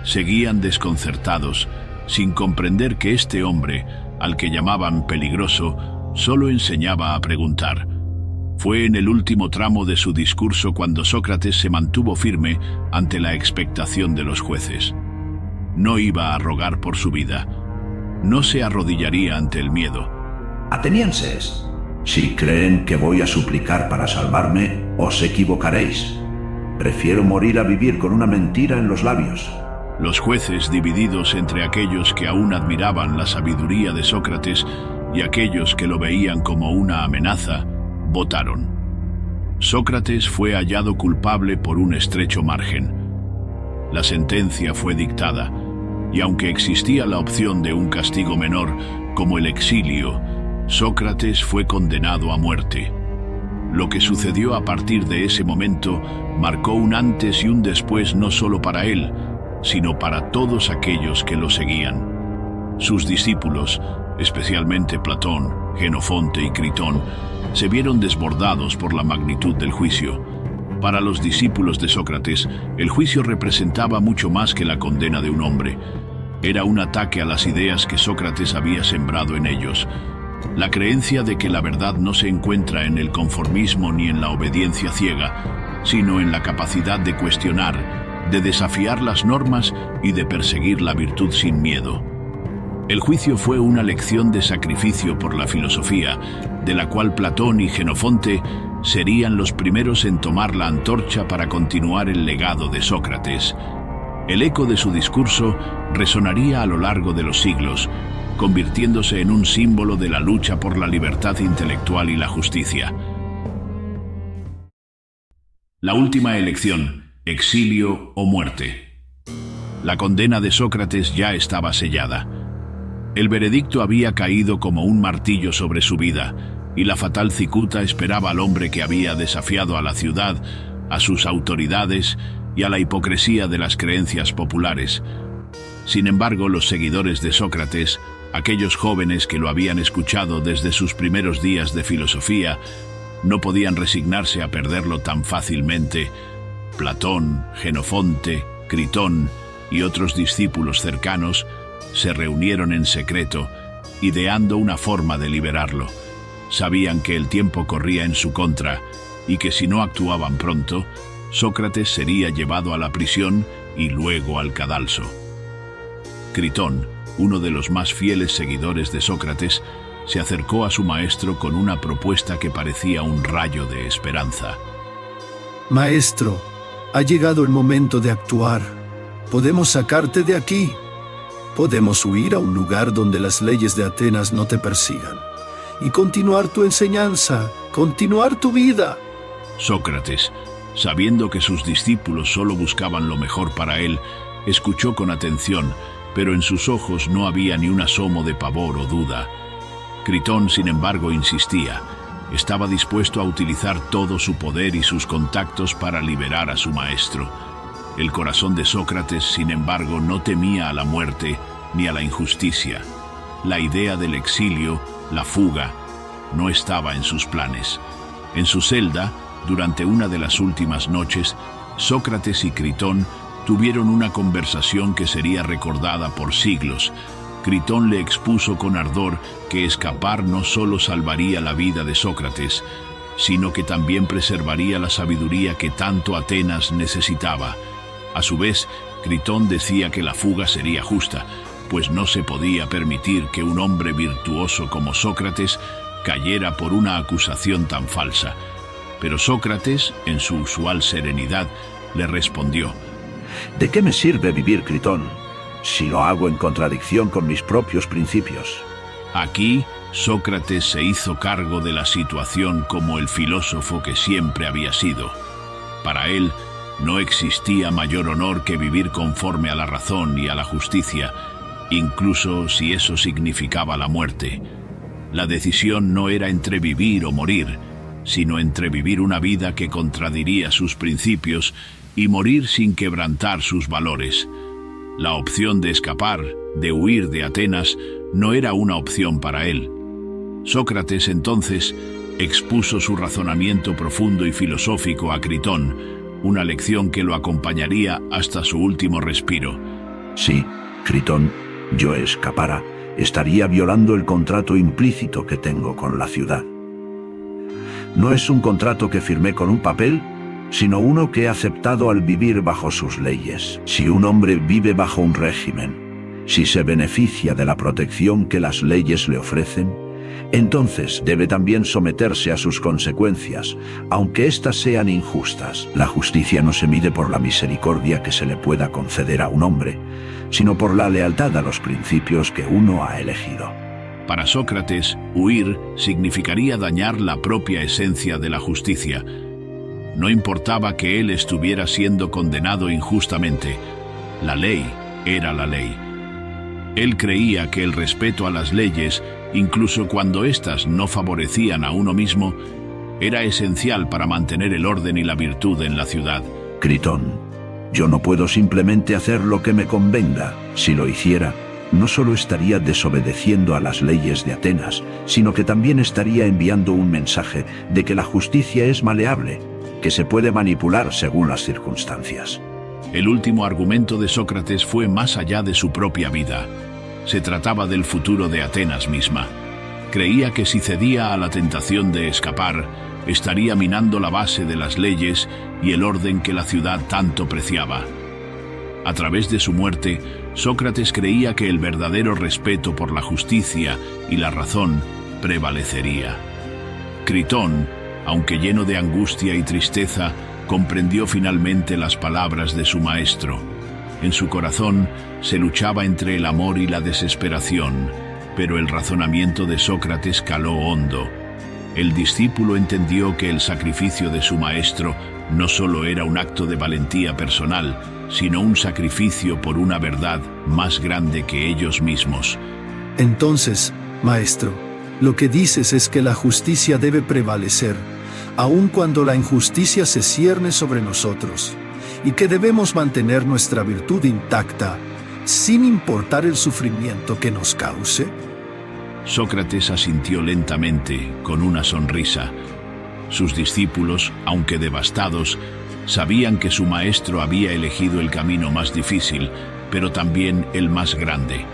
seguían desconcertados, sin comprender que este hombre, al que llamaban peligroso, solo enseñaba a preguntar. Fue en el último tramo de su discurso cuando Sócrates se mantuvo firme ante la expectación de los jueces. No iba a rogar por su vida. No se arrodillaría ante el miedo. Atenienses, si creen que voy a suplicar para salvarme, os equivocaréis. Prefiero morir a vivir con una mentira en los labios. Los jueces, divididos entre aquellos que aún admiraban la sabiduría de Sócrates y aquellos que lo veían como una amenaza, votaron. Sócrates fue hallado culpable por un estrecho margen. La sentencia fue dictada, y aunque existía la opción de un castigo menor, como el exilio, Sócrates fue condenado a muerte. Lo que sucedió a partir de ese momento marcó un antes y un después no solo para él, sino para todos aquellos que lo seguían. Sus discípulos, especialmente Platón, Jenofonte y Critón, se vieron desbordados por la magnitud del juicio. Para los discípulos de Sócrates, el juicio representaba mucho más que la condena de un hombre. Era un ataque a las ideas que Sócrates había sembrado en ellos. La creencia de que la verdad no se encuentra en el conformismo ni en la obediencia ciega, sino en la capacidad de cuestionar, de desafiar las normas y de perseguir la virtud sin miedo. El juicio fue una lección de sacrificio por la filosofía, de la cual Platón y Jenofonte serían los primeros en tomar la antorcha para continuar el legado de Sócrates. El eco de su discurso resonaría a lo largo de los siglos, convirtiéndose en un símbolo de la lucha por la libertad intelectual y la justicia. La última elección: exilio o muerte. La condena de Sócrates ya estaba sellada. El veredicto había caído como un martillo sobre su vida, y la fatal cicuta esperaba al hombre que había desafiado a la ciudad, a sus autoridades y a la hipocresía de las creencias populares. Sin embargo, los seguidores de Sócrates, aquellos jóvenes que lo habían escuchado desde sus primeros días de filosofía, no podían resignarse a perderlo tan fácilmente. Platón, Jenofonte, Critón y otros discípulos cercanos se reunieron en secreto, ideando una forma de liberarlo. Sabían que el tiempo corría en su contra y que si no actuaban pronto, Sócrates sería llevado a la prisión y luego al cadalso. Critón, uno de los más fieles seguidores de Sócrates, se acercó a su maestro con una propuesta que parecía un rayo de esperanza. Maestro, ha llegado el momento de actuar. Podemos sacarte de aquí. Podemos huir a un lugar donde las leyes de Atenas no te persigan y continuar tu enseñanza, continuar tu vida. Sócrates, sabiendo que sus discípulos solo buscaban lo mejor para él, escuchó con atención, pero en sus ojos no había ni un asomo de pavor o duda. Critón, sin embargo, insistía. Estaba dispuesto a utilizar todo su poder y sus contactos para liberar a su maestro. El corazón de Sócrates, sin embargo, no temía a la muerte ni a la injusticia. La idea del exilio, la fuga, no estaba en sus planes. En su celda, Durante una de las últimas noches, Sócrates y Critón tuvieron una conversación que sería recordada por siglos. Critón le expuso con ardor que escapar no solo salvaría la vida de Sócrates, sino que también preservaría la sabiduría que tanto Atenas necesitaba. A su vez, Critón decía que la fuga sería justa, pues no se podía permitir que un hombre virtuoso como Sócrates cayera por una acusación tan falsa. Pero Sócrates, en su usual serenidad, le respondió: ¿De qué me sirve vivir, Critón, si lo hago en contradicción con mis propios principios? Aquí, Sócrates se hizo cargo de la situación como el filósofo que siempre había sido. Para él, no existía mayor honor que vivir conforme a la razón y a la justicia, incluso si eso significaba la muerte. La decisión no era entre vivir o morir, sino entre vivir una vida que contradiría sus principios y morir sin quebrantar sus valores. La opción de escapar, de huir de Atenas, no era una opción para él. Sócrates entonces expuso su razonamiento profundo y filosófico a Critón, una lección que lo acompañaría hasta su último respiro. Sí, Critón, yo escapara, estaría violando el contrato implícito que tengo con la ciudad. No es un contrato que firmé con un papel, sino uno que he aceptado al vivir bajo sus leyes. Si un hombre vive bajo un régimen, si se beneficia de la protección que las leyes le ofrecen, entonces debe también someterse a sus consecuencias, aunque éstas sean injustas. La justicia no se mide por la misericordia que se le pueda conceder a un hombre, sino por la lealtad a los principios que uno ha elegido. Para Sócrates, huir significaría dañar la propia esencia de la justicia. No importaba que él estuviera siendo condenado injustamente. La ley era la ley. Él creía que el respeto a las leyes, incluso cuando éstas no favorecían a uno mismo, era esencial para mantener el orden y la virtud en la ciudad. Critón, yo no puedo simplemente hacer lo que me convenga. Si lo hiciera, no solo estaría desobedeciendo a las leyes de Atenas, sino que también estaría enviando un mensaje de que la justicia es maleable, que se puede manipular según las circunstancias. El último argumento de Sócrates fue más allá de su propia vida. Se trataba del futuro de Atenas misma. Creía que si cedía a la tentación de escapar, estaría minando la base de las leyes y el orden que la ciudad tanto preciaba. A través de su muerte, Sócrates creía que el verdadero respeto por la justicia y la razón prevalecería. Critón, aunque lleno de angustia y tristeza, comprendió finalmente las palabras de su maestro. En su corazón se luchaba entre el amor y la desesperación, pero el razonamiento de Sócrates caló hondo. El discípulo entendió que el sacrificio de su maestro no solo era un acto de valentía personal, sino un sacrificio por una verdad más grande que ellos mismos. Entonces, maestro, lo que dices es que la justicia debe prevalecer, aun cuando la injusticia se cierne sobre nosotros, y que debemos mantener nuestra virtud intacta, sin importar el sufrimiento que nos cause. Sócrates asintió lentamente, con una sonrisa. Sus discípulos, aunque devastados, sabían que su maestro había elegido el camino más difícil, pero también el más grande.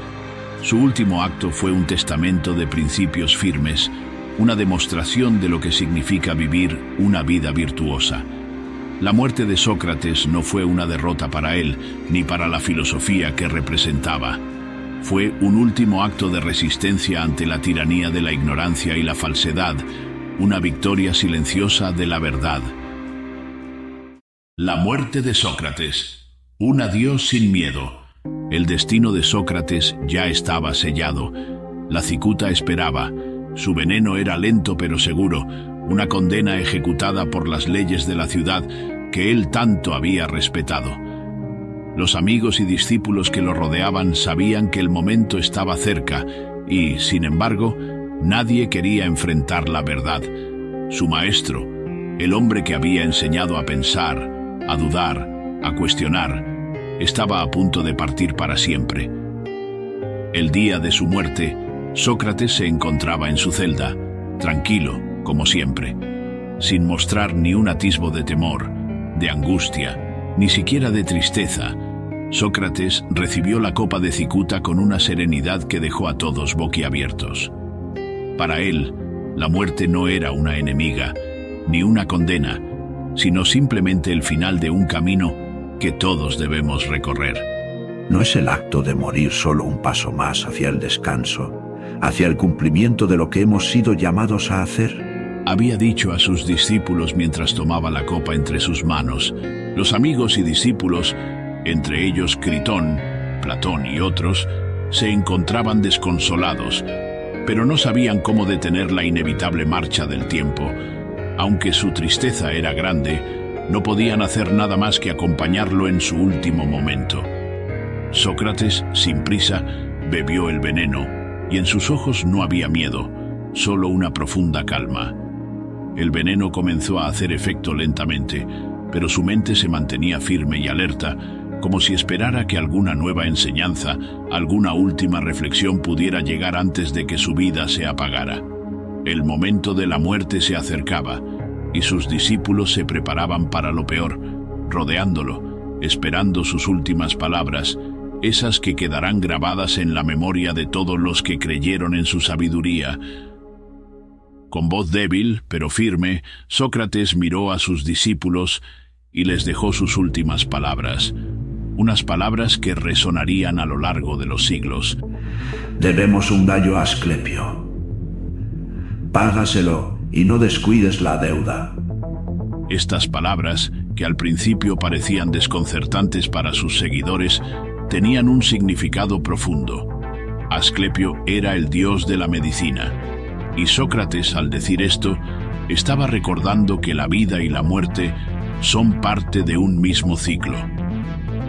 Su último acto fue un testamento de principios firmes, una demostración de lo que significa vivir una vida virtuosa. La muerte de Sócrates no fue una derrota para él, ni para la filosofía que representaba. Fue un último acto de resistencia ante la tiranía de la ignorancia y la falsedad, una victoria silenciosa de la verdad. La muerte de Sócrates. Un adiós sin miedo. El destino de Sócrates ya estaba sellado. La cicuta esperaba. Su veneno era lento pero seguro, una condena ejecutada por las leyes de la ciudad que él tanto había respetado. Los amigos y discípulos que lo rodeaban sabían que el momento estaba cerca y, sin embargo, nadie quería enfrentar la verdad. Su maestro, el hombre que había enseñado a pensar, a dudar, a cuestionar, estaba a punto de partir para siempre. El día de su muerte, Sócrates se encontraba en su celda, tranquilo, como siempre. sin mostrar ni un atisbo de temor, de angustia, ni siquiera de tristeza. Sócrates recibió la copa de cicuta con una serenidad que dejó a todos boquiabiertos. Para él, la muerte no era una enemiga, ni una condena, sino simplemente el final de un camino que todos debemos recorrer. ¿No es el acto de morir solo un paso más hacia el descanso, hacia el cumplimiento de lo que hemos sido llamados a hacer? Había dicho a sus discípulos mientras tomaba la copa entre sus manos. Los amigos y discípulos, entre ellos Critón, Platón y otros, se encontraban desconsolados, pero no sabían cómo detener la inevitable marcha del tiempo. Aunque su tristeza era grande, no podían hacer nada más que acompañarlo en su último momento. Sócrates, sin prisa, bebió el veneno, y en sus ojos no había miedo, solo una profunda calma. El veneno comenzó a hacer efecto lentamente, pero su mente se mantenía firme y alerta, como si esperara que alguna nueva enseñanza, alguna última reflexión pudiera llegar antes de que su vida se apagara. El momento de la muerte se acercaba, y sus discípulos se preparaban para lo peor, rodeándolo, esperando sus últimas palabras, esas que quedarán grabadas en la memoria de todos los que creyeron en su sabiduría. Con voz débil, pero firme, Sócrates miró a sus discípulos y les dejó sus últimas palabras, unas palabras que resonarían a lo largo de los siglos. Debemos un gallo a Asclepio. Págaselo y no descuides la deuda. Estas palabras, que al principio parecían desconcertantes para sus seguidores, tenían un significado profundo. Asclepio era el dios de la medicina, y Sócrates, al decir esto, estaba recordando que la vida y la muerte son parte de un mismo ciclo.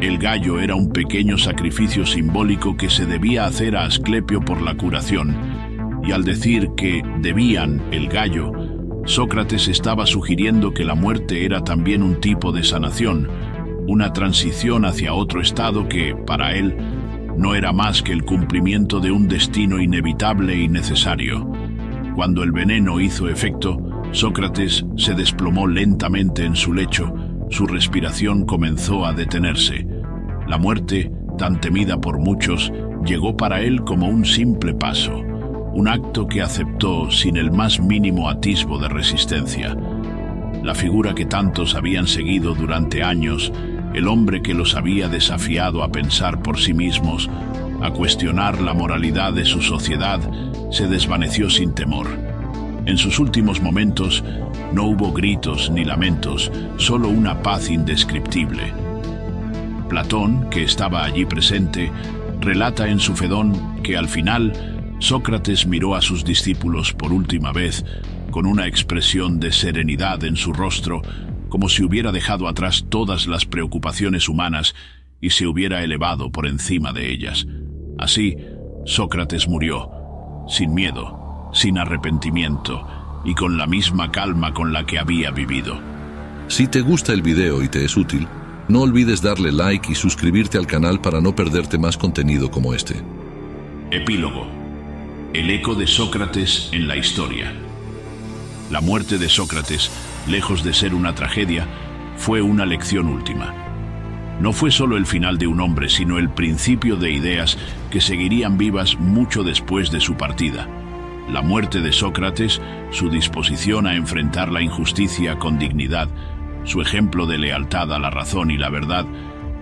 El gallo era un pequeño sacrificio simbólico que se debía hacer a Asclepio por la curación, y al decir que debían el gallo, Sócrates estaba sugiriendo que la muerte era también un tipo de sanación, una transición hacia otro estado que, para él, no era más que el cumplimiento de un destino inevitable y necesario. Cuando el veneno hizo efecto, Sócrates se desplomó lentamente en su lecho, su respiración comenzó a detenerse. La muerte, tan temida por muchos, llegó para él como un simple paso, un acto que aceptó sin el más mínimo atisbo de resistencia. La figura que tantos habían seguido durante años, el hombre que los había desafiado a pensar por sí mismos, a cuestionar la moralidad de su sociedad, se desvaneció sin temor. En sus últimos momentos no hubo gritos ni lamentos, solo una paz indescriptible. Platón, que estaba allí presente, relata en su Fedón que al final Sócrates miró a sus discípulos por última vez con una expresión de serenidad en su rostro, como si hubiera dejado atrás todas las preocupaciones humanas y se hubiera elevado por encima de ellas. Así, Sócrates murió, sin miedo, sin arrepentimiento y con la misma calma con la que había vivido. Si te gusta el video y te es útil, no olvides darle like y suscribirte al canal para no perderte más contenido como este. Epílogo. El eco de Sócrates en la historia. La muerte de Sócrates, lejos de ser una tragedia, fue una lección última. No fue solo el final de un hombre, sino el principio de ideas que seguirían vivas mucho después de su partida. La muerte de Sócrates, su disposición a enfrentar la injusticia con dignidad, su ejemplo de lealtad a la razón y la verdad,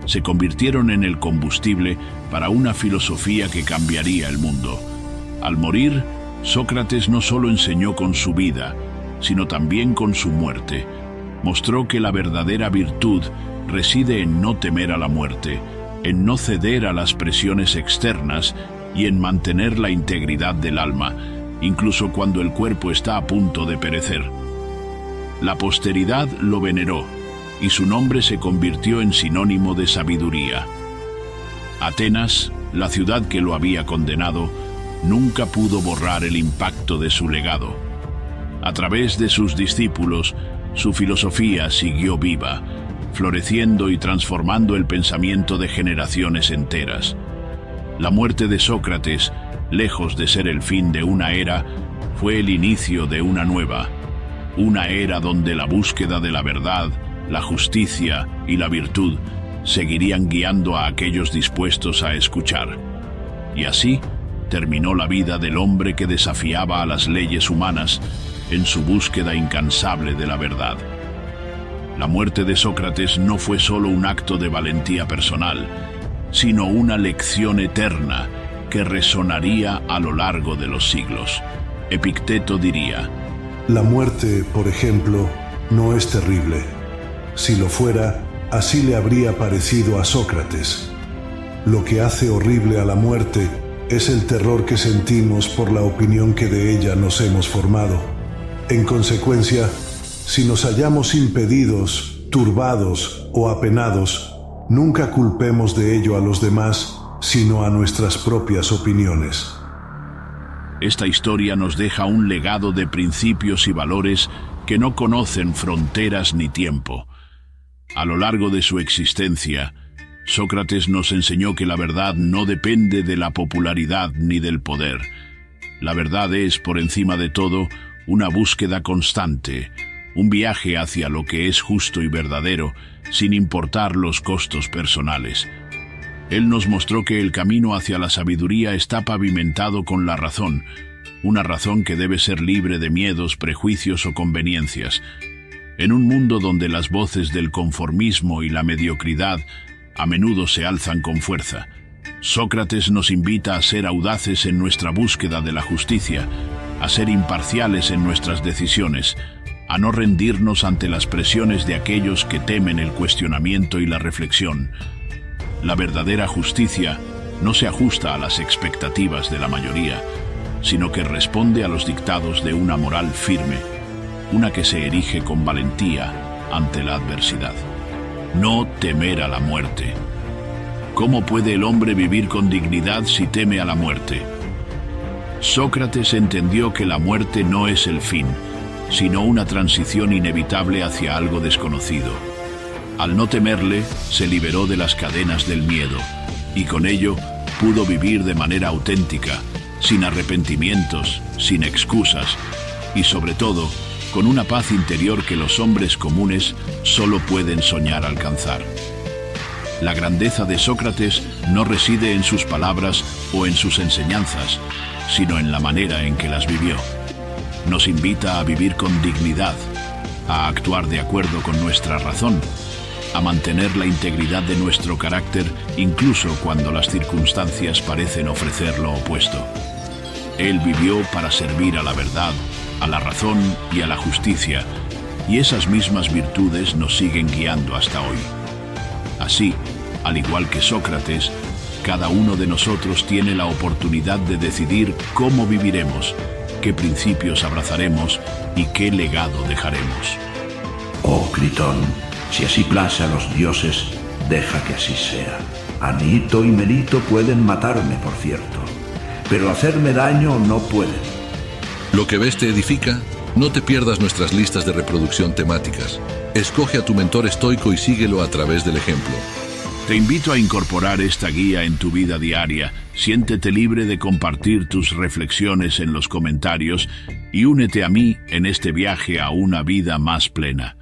se convirtieron en el combustible para una filosofía que cambiaría el mundo. Al morir, Sócrates no solo enseñó con su vida, sino también con su muerte. Mostró que la verdadera virtud reside en no temer a la muerte, en no ceder a las presiones externas y en mantener la integridad del alma, incluso cuando el cuerpo está a punto de perecer. La posteridad lo veneró, y su nombre se convirtió en sinónimo de sabiduría. Atenas, la ciudad que lo había condenado, nunca pudo borrar el impacto de su legado. A través de sus discípulos, su filosofía siguió viva, floreciendo y transformando el pensamiento de generaciones enteras. La muerte de Sócrates, lejos de ser el fin de una era, fue el inicio de una nueva. una era donde la búsqueda de la verdad, la justicia y la virtud seguirían guiando a aquellos dispuestos a escuchar. Y así terminó la vida del hombre que desafiaba a las leyes humanas en su búsqueda incansable de la verdad. La muerte de Sócrates no fue solo un acto de valentía personal, sino una lección eterna que resonaría a lo largo de los siglos. Epicteto diría: La muerte, por ejemplo, no es terrible. Si lo fuera, así le habría parecido a Sócrates. Lo que hace horrible a la muerte es el terror que sentimos por la opinión que de ella nos hemos formado. En consecuencia, si nos hallamos impedidos, turbados o apenados, nunca culpemos de ello a los demás, sino a nuestras propias opiniones. Esta historia nos deja un legado de principios y valores que no conocen fronteras ni tiempo. A lo largo de su existencia, Sócrates nos enseñó que la verdad no depende de la popularidad ni del poder. La verdad es, por encima de todo, una búsqueda constante, un viaje hacia lo que es justo y verdadero, sin importar los costos personales. Él nos mostró que el camino hacia la sabiduría está pavimentado con la razón, una razón que debe ser libre de miedos, prejuicios o conveniencias. En un mundo donde las voces del conformismo y la mediocridad a menudo se alzan con fuerza, Sócrates nos invita a ser audaces en nuestra búsqueda de la justicia, a ser imparciales en nuestras decisiones, a no rendirnos ante las presiones de aquellos que temen el cuestionamiento y la reflexión. La verdadera justicia no se ajusta a las expectativas de la mayoría, sino que responde a los dictados de una moral firme, una que se erige con valentía ante la adversidad. No temer a la muerte. ¿Cómo puede el hombre vivir con dignidad si teme a la muerte? Sócrates entendió que la muerte no es el fin, sino una transición inevitable hacia algo desconocido. Al no temerle, se liberó de las cadenas del miedo, y con ello pudo vivir de manera auténtica, sin arrepentimientos, sin excusas, y sobre todo, con una paz interior que los hombres comunes solo pueden soñar alcanzar. La grandeza de Sócrates no reside en sus palabras o en sus enseñanzas, sino en la manera en que las vivió. Nos invita a vivir con dignidad, a actuar de acuerdo con nuestra razón, a mantener la integridad de nuestro carácter incluso cuando las circunstancias parecen ofrecer lo opuesto. Él vivió para servir a la verdad, a la razón y a la justicia, y esas mismas virtudes nos siguen guiando hasta hoy. Así, al igual que Sócrates, cada uno de nosotros tiene la oportunidad de decidir cómo viviremos, qué principios abrazaremos y qué legado dejaremos. Oh, Critón, si así place a los dioses, deja que así sea. Anito y Melito pueden matarme, por cierto, pero hacerme daño no pueden. Lo que ves te edifica. No te pierdas nuestras listas de reproducción temáticas. Escoge a tu mentor estoico y síguelo a través del ejemplo. Te invito a incorporar esta guía en tu vida diaria. Siéntete libre de compartir tus reflexiones en los comentarios y únete a mí en este viaje a una vida más plena.